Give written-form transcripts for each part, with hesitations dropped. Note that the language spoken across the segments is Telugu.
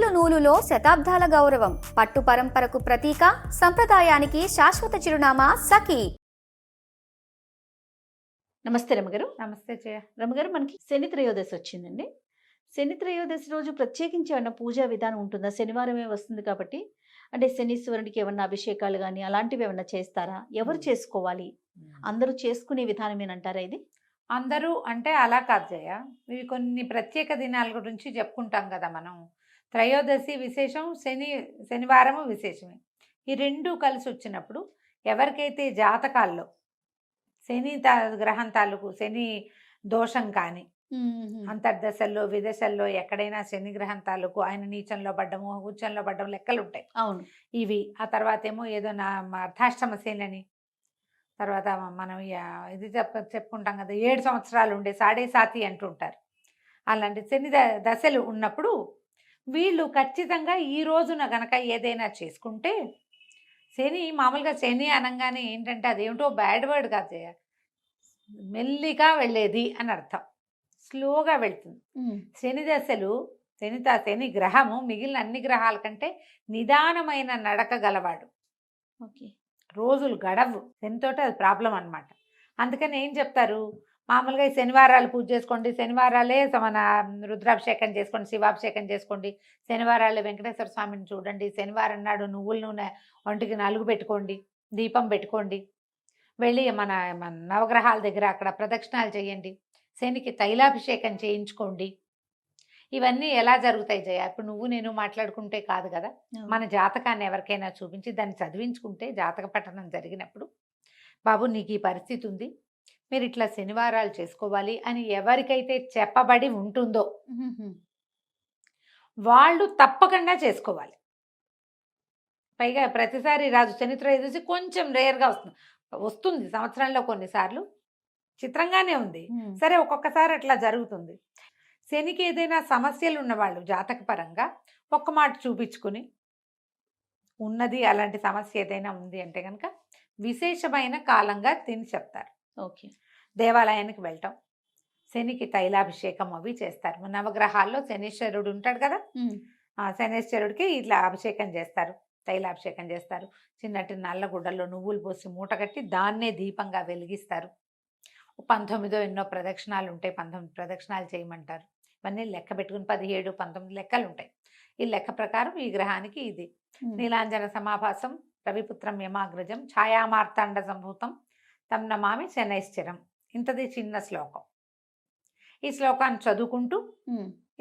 నూలు నూలులో శతాబ్దాల గౌరవం, పట్టు పరంపరకు ప్రతీక, సంప్రదాయానికి శాశ్వత చిరునామా సఖీ. నమస్తే రమగారు. నమస్తే జయ. రమగారు, మనకి శని త్రయోదశి వచ్చిందండి. శని త్రయోదశి రోజు ప్రత్యేకించి ఏమన్నా పూజా విధానం ఉంటుందా? శనివారమే వస్తుంది కాబట్టి, అంటే శనీశ్వరుడికి ఏమన్నా అభిషేకాలు కానీ అలాంటివి ఏమన్నా చేస్తారా? ఎవరు చేసుకోవాలి? అందరూ చేసుకునే విధానమేనంటారా ఇది? అందరూ అంటే అలా కాదు జయ. ఇవి కొన్ని ప్రత్యేక దినాల గురించి చెప్పుకుంటాం కదా మనం. త్రయోదశి విశేషం, శనివారము విశేషమే. ఈ రెండు కలిసి వచ్చినప్పుడు ఎవరికైతే జాతకాల్లో శని గ్రహం తాలూకు శని దోషం కానీ, అంతర్దశల్లో విదశల్లో ఎక్కడైనా శని గ్రహం తాలూకు ఆయన నీచంలో పడ్డము, ఉచ్చంలో పడ్డము లెక్కలు ఉంటాయి. అవును. ఇవి ఆ తర్వాత ఏమో ఏదో అర్ధాష్టమ శని అని, తర్వాత మనం ఇది చెప్పుకుంటాం కదా, 7 సంవత్సరాలు ఉండే సాడే సాతి అంటుంటారు. అలాంటి శని దశలు ఉన్నప్పుడు వీళ్ళు ఖచ్చితంగా ఈ రోజున గనక ఏదైనా చేసుకుంటే, శని మామూలుగా శని అనగానే ఏంటంటే అదేమిటో బ్యాడ్ వర్డ్ కాదు, మెల్లిగా వెళ్ళేది అని అర్థం. స్లోగా వెళ్తుంది. శని దశలు, శని గ్రహము మిగిలిన అన్ని గ్రహాల కంటే నిదానమైన నడక గలవాడు. ఓకే. రోజులు గడవు శనితోటి, అది ప్రాబ్లం అనమాట. అందుకని ఏం చెప్తారు, మామూలుగా ఈ శనివారాలు పూజ చేసుకోండి, శనివారాలే మన రుద్రాభిషేకం చేసుకోండి, శివాభిషేకం చేసుకోండి, శనివారాలు వెంకటేశ్వర స్వామిని చూడండి, శనివారం నాడు నువ్వుల నూనె ఒంటికి నలుగు పెట్టుకోండి, దీపం పెట్టుకోండి, వెళ్ళి మన నవగ్రహాల దగ్గర అక్కడ ప్రదక్షిణాలు చేయండి, శనికి తైలాభిషేకం చేయించుకోండి. ఇవన్నీ ఎలా జరుగుతాయి జయ? ఇప్పుడు నువ్వు నేను మాట్లాడుకుంటే కాదు కదా, మన జాతకాన్ని ఎవరికైనా చూపించి దాన్ని చదివించుకుంటే, జాతక పఠనం జరిగినప్పుడు బాబు నీకు ఈ పరిస్థితి ఉంది, మీరు ఇట్లా శనివారాలు చేసుకోవాలి అని ఎవరికైతే చెప్పబడి ఉంటుందో వాళ్ళు తప్పకుండా చేసుకోవాలి. పైగా ప్రతిసారి రాజు శని త్రయోదశి కొంచెం రేర్గా వస్తుంది సంవత్సరంలో, కొన్నిసార్లు చిత్రంగానే ఉంది. సరే, ఒక్కొక్కసారి అట్లా జరుగుతుంది. శనికి ఏదైనా సమస్యలు ఉన్నవాళ్ళు జాతకపరంగా ఒక్క మాట చూపించుకుని ఉన్నది, అలాంటి సమస్య ఏదైనా ఉంది అంటే కనుక విశేషమైన కాలంగా తిని చెప్తారు. ఓకే. దేవాలయానికి వెళ్ళటం, శనికి తైలాభిషేకం అవి చేస్తారు. నవగ్రహాల్లో శనీశ్వరుడు ఉంటాడు కదా, ఆ శనీశ్వరుడికి ఇట్లా అభిషేకం చేస్తారు, తైలాభిషేకం చేస్తారు. చిన్నటి నల్లగుడ్డల్లో నువ్వులు పోసి మూట కట్టి దాన్నే దీపంగా వెలిగిస్తారు. 19 ఎన్నో ప్రదక్షిణాలు ఉంటాయి, 19 ప్రదక్షిణాలు చేయమంటారు. ఇవన్నీ లెక్క పెట్టుకుని 17, 19 లెక్కలు ఉంటాయి. ఈ లెక్క ప్రకారం ఈ గ్రహానికి ఇది నీలాంజన సమాభాసం రవిపుత్రం యమాగ్రజం ఛాయామార్తాండ సంభూతం తం నమామి శనైశ్చరం. ఇంతది చిన్న శ్లోకం. ఈ శ్లోకాన్ని చదువుకుంటూ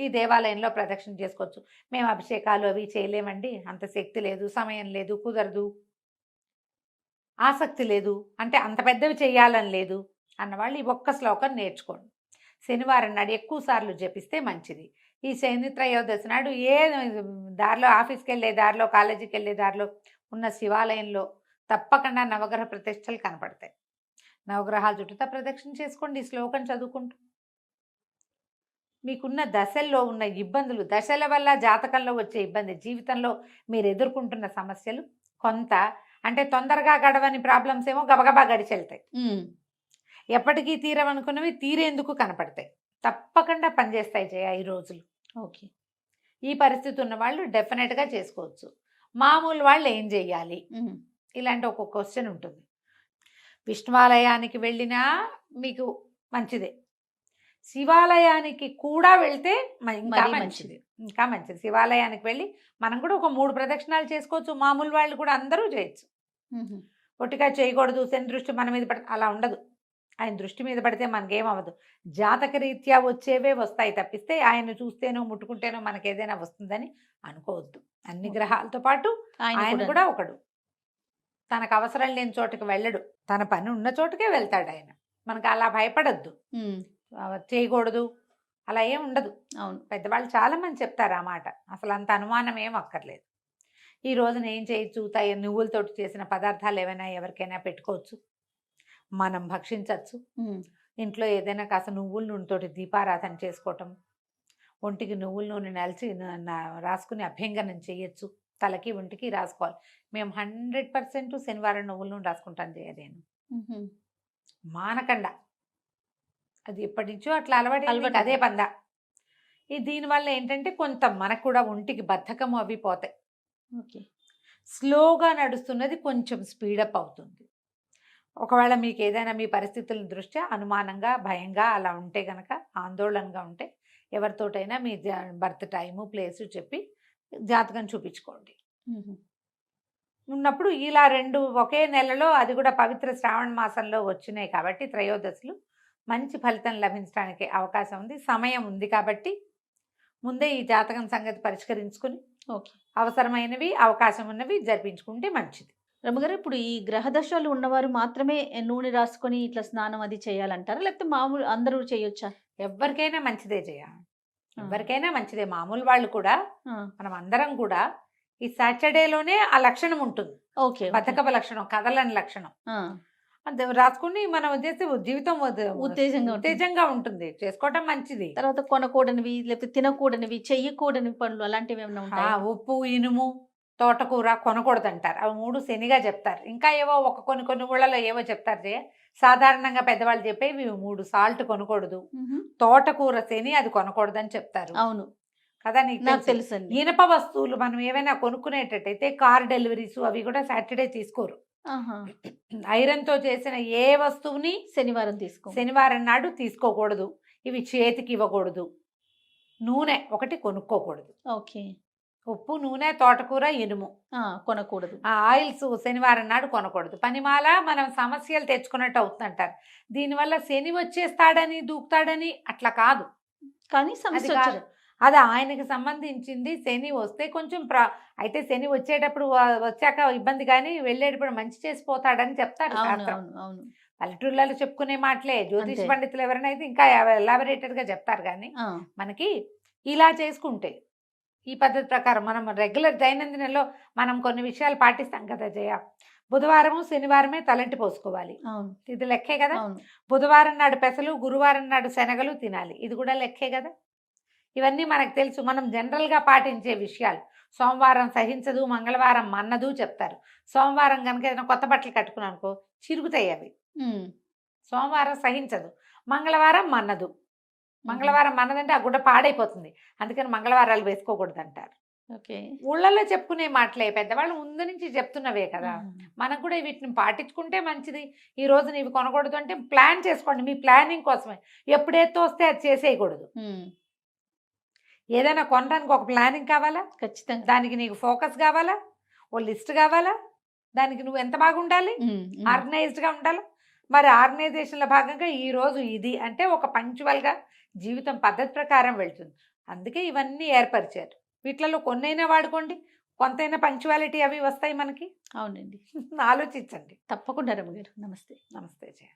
ఈ దేవాలయంలో ప్రదక్షిణ చేసుకోవచ్చు. మేము అభిషేకాలు అవి చేయలేమండి, అంత శక్తి లేదు, సమయం లేదు, కుదరదు, ఆసక్తి లేదు, అంటే అంత పెద్దవి చేయాలని లేదు అన్నవాళ్ళు ఈ ఒక్క శ్లోకం నేర్చుకోండి. శనివారం నాడు ఎక్కువ సార్లు జపిస్తే మంచిది. ఈ శని త్రయోదశి నాడు దారిలో ఆఫీస్కి వెళ్ళే దారిలో, కాలేజీకి వెళ్ళే దారిలో ఉన్న శివాలయంలో తప్పకుండా నవగ్రహ ప్రతిష్టలు కనపడతాయి. నవగ్రహాల చుట్టూతా ప్రదక్షిణ చేసుకోండి ఈ శ్లోకం చదువుకుంటూ. మీకున్న దశల్లో ఉన్న ఇబ్బందులు, దశల వల్ల జాతకంలో వచ్చే ఇబ్బంది, జీవితంలో మీరు ఎదుర్కొంటున్న సమస్యలు కొంత, అంటే తొందరగా గడవని ప్రాబ్లమ్స్ ఏమో గబగబా గడిచెళ్తాయి. ఎప్పటికీ తీరవనుకున్నవి తీరేందుకు కనపడతాయి. తప్పకుండా పనిచేస్తాయి జయ ఈ రోజులు. ఓకే. ఈ పరిస్థితి ఉన్న వాళ్ళు డెఫినెట్గా చేసుకోవచ్చు. మామూలు వాళ్ళు ఏం చేయాలి, ఇలాంటి ఒక క్వశ్చన్ ఉంటుంది. విష్ణువాలయానికి వెళ్ళినా మీకు మంచిదే, శివాలయానికి కూడా వెళ్తే ఇంకా మంచిది, ఇంకా మంచిది. శివాలయానికి వెళ్ళి మనం కూడా ఒక 3 ప్రదక్షిణాలు చేసుకోవచ్చు. మామూలు వాళ్ళు కూడా అందరూ చేయొచ్చు. ఒట్టిగా చేయకూడదు, శని దృష్టి మన మీద పడ అలా ఉండదు. ఆయన దృష్టి మీద పడితే మనకేమవ్వదు. జాతక రీత్యా వచ్చేవే వస్తాయి తప్పిస్తే ఆయన చూస్తేనో ముట్టుకుంటేనో మనకి ఏదైనా వస్తుందని అనుకోవద్దు. అన్ని గ్రహాలతో పాటు ఆయన కూడా ఒకడు. తనకు అవసరం లేని చోటుకి వెళ్ళడు, తన పని ఉన్న చోటుకే వెళ్తాడు ఆయన. మనకు అలా భయపడద్దు, చేయకూడదు అలా ఏం ఉండదు. అవును, పెద్దవాళ్ళు చాలా మంది చెప్తారు ఆ మాట, అసలు అంత అనుమానం ఏం అక్కర్లేదు. ఈ రోజున ఏం చేయొచ్చు, నువ్వులతోటి చేసిన పదార్థాలు ఏమైనా ఎవరికైనా పెట్టుకోవచ్చు, మనం భక్షించవచ్చు. ఇంట్లో ఏదైనా కాస్త నువ్వుల నూనెతోటి దీపారాధన చేసుకోవటం, ఒంటికి నువ్వుల నూనె నలిచి రాసుకుని అభ్యంగనం చేయొచ్చు. తలకి ఒంటికి రాసుకోవాలి. మేము 100% శనివారం నువ్వుల నూనె రాసుకుంటాను జయ. నేను మానకండా, అది ఎప్పటి నుంచో అట్లా అలవాటు, అదే పందా. దీనివల్ల ఏంటంటే కొంత మనకు కూడా ఒంటికి బద్ధకం అవి పోతాయి. ఓకే. స్లోగా నడుస్తున్నది కొంచెం స్పీడప్ అవుతుంది. ఒకవేళ మీకు ఏదైనా మీ పరిస్థితుల దృష్ట్యా అనుమానంగా, భయంగా అలా ఉంటే గనక, ఆందోళనగా ఉంటే ఎవరితోటైనా మీ బర్త్ టైము, ప్లేసు చెప్పి జాతకం చూపించుకోండి. ఉన్నప్పుడు ఇలా 2 ఒకే నెలలో, అది కూడా పవిత్ర శ్రావణ మాసంలో వచ్చినాయి కాబట్టి త్రయోదశులు, మంచి ఫలితం లభించడానికి అవకాశం ఉంది. సమయం ఉంది కాబట్టి ముందే ఈ జాతకం సంగతి పరిష్కరించుకుని ఓకే. అవసరమైనవి, అవకాశం ఉన్నవి జరిపించుకుంటే మంచిది. రమ్మగారు, ఇప్పుడు ఈ గ్రహ దశలు ఉన్నవారు మాత్రమే నూనె రాసుకొని ఇట్లా స్నానం అది చేయాలంటారా, లేకపోతే మామూలు అందరూ చేయొచ్చా? ఎవరికైనా మంచిదే చేయాలి. ఎవరికైనా మంచిదే. మామూలు వాళ్ళు కూడా, మనం అందరం కూడా ఈ సాటర్డేలోనే ఆ లక్షణం ఉంటుంది. ఓకే. బతకపు లక్షణం, కదలని లక్షణం. అది రాసుకుని మనం చేస్తే జీవితం ఉత్తేజంగా ఉంటుంది. చేసుకోవటం మంచిది. తర్వాత కొనకూడనివి, లేకపోతే తినకూడనివి, చెయ్యకూడని పనులు అలాంటివి ఏమైనా ఉంటాయా? ఉప్పు, ఇనుము, తోటకూర కొనకూడదంటారు. అవి 3 శనిగా చెప్తారు. ఇంకా ఏవో కొన్ని ఊళ్ళలో ఏవో చెప్తారు. సాధారణంగా పెద్దవాళ్ళు చెప్పేవి 3 సాల్ట్ కొనకూడదు, తోటకూర శని అది కొనకూడదని చెప్తారు. అవును కదా, నీకు నాకు తెలుసండి. ఇనప వస్తువులు మనం ఏవైనా కొనుక్కునేటట్టయితే కార్ డెలివరీస్ అవి కూడా సాటర్డే తీసుకోరు. ఐరన్తో చేసిన ఏ వస్తువుని శనివారం నాడు తీసుకోకూడదు. ఇవి చేతికి ఇవ్వకూడదు. నూనె ఒకటి కొనుక్కోకూడదు. ఓకే. ఉప్పు, నూనె, తోటకూర, ఇనుము కొనకూడదు. ఆయిల్స్ శనివారం నాడు కొనకూడదు. పనిమాల మనం సమస్యలు తెచ్చుకున్నట్టు అవుతుందంటారు. దీనివల్ల శని వచ్చేస్తాడని, దూకుతాడని అట్లా కాదు. కానీ సమస్య కాదు, అది ఆయనకి సంబంధించింది. శని వస్తే కొంచెం అయితే శని వచ్చేటప్పుడు వచ్చాక ఇబ్బంది, కానీ వెళ్ళేటప్పుడు మంచి చేసిపోతాడని చెప్తారు. పల్లెటూళ్ళలో చెప్పుకునే మాటలే. జ్యోతిష్ పండితులు ఎవరైనా అయితే ఇంకా ఎలాబరేటెడ్గా చెప్తారు. కానీ మనకి ఇలా చేసుకుంటే ఈ పద్ధతి ప్రకారం మనం రెగ్యులర్ దైనందినంలో మనం కొన్ని విషయాలు పాటిస్తాం కదా జయ. బుధవారము, శనివారమే తలంటి పోసుకోవాలి. ఇది లెక్కే కదా. బుధవారం నాడు పెసలు, గురువారం నాడు శనగలు తినాలి. ఇది కూడా లెక్కే కదా. ఇవన్నీ మనకు తెలుసు, మనం జనరల్గా పాటించే విషయాలు. సోమవారం సహించదు, మంగళవారం మన్నదు చెప్తారు. సోమవారం కనుక ఏదైనా కొత్త బట్టలు కట్టుకున్నాను అనుకో, చిరుగుతాయి అవి. సోమవారం సహించదు, మంగళవారం మన్నదు. మంగళవారం మన్నదంటే ఆ గుడ్డ పాడైపోతుంది. అందుకని మంగళవారాలు వేసుకోకూడదు అంటారు. ఊళ్ళల్లో చెప్పుకునే మాటలే, పెద్దవాళ్ళు ముందు నుంచి చెప్తున్నవే కదా. మనకు కూడా వీటిని పాటించుకుంటే మంచిది. ఈ రోజు నీవి కొనకూడదు అంటే ప్లాన్ చేసుకోండి, మీ ప్లానింగ్ కోసమే. ఎప్పుడైతే వస్తే అది చేసేయకూడదు. ఏదైనా కొనడానికి ఒక ప్లానింగ్ కావాలా, ఖచ్చితంగా. దానికి నీకు ఫోకస్ కావాలా, ఓ లిస్ట్ కావాలా, దానికి నువ్వు ఎంత బాగుండాలి, ఆర్గనైజ్డ్గా ఉండాలి. మరి ఆర్గనైజేషన్లో భాగంగా ఈరోజు ఇది అంటే ఒక పంక్చువల్గా జీవితం పద్ధతి ప్రకారం వెళ్తుంది. అందుకే ఇవన్నీ ఏర్పరిచారు. వీటిలలో కొన్నైనా వాడుకోండి, కొంతైనా పంక్చువాలిటీ అవి వస్తాయి మనకి. అవునండి, ఆలోచించండి తప్పకుండా రమ్మ గారు. నమస్తే. నమస్తే జయ.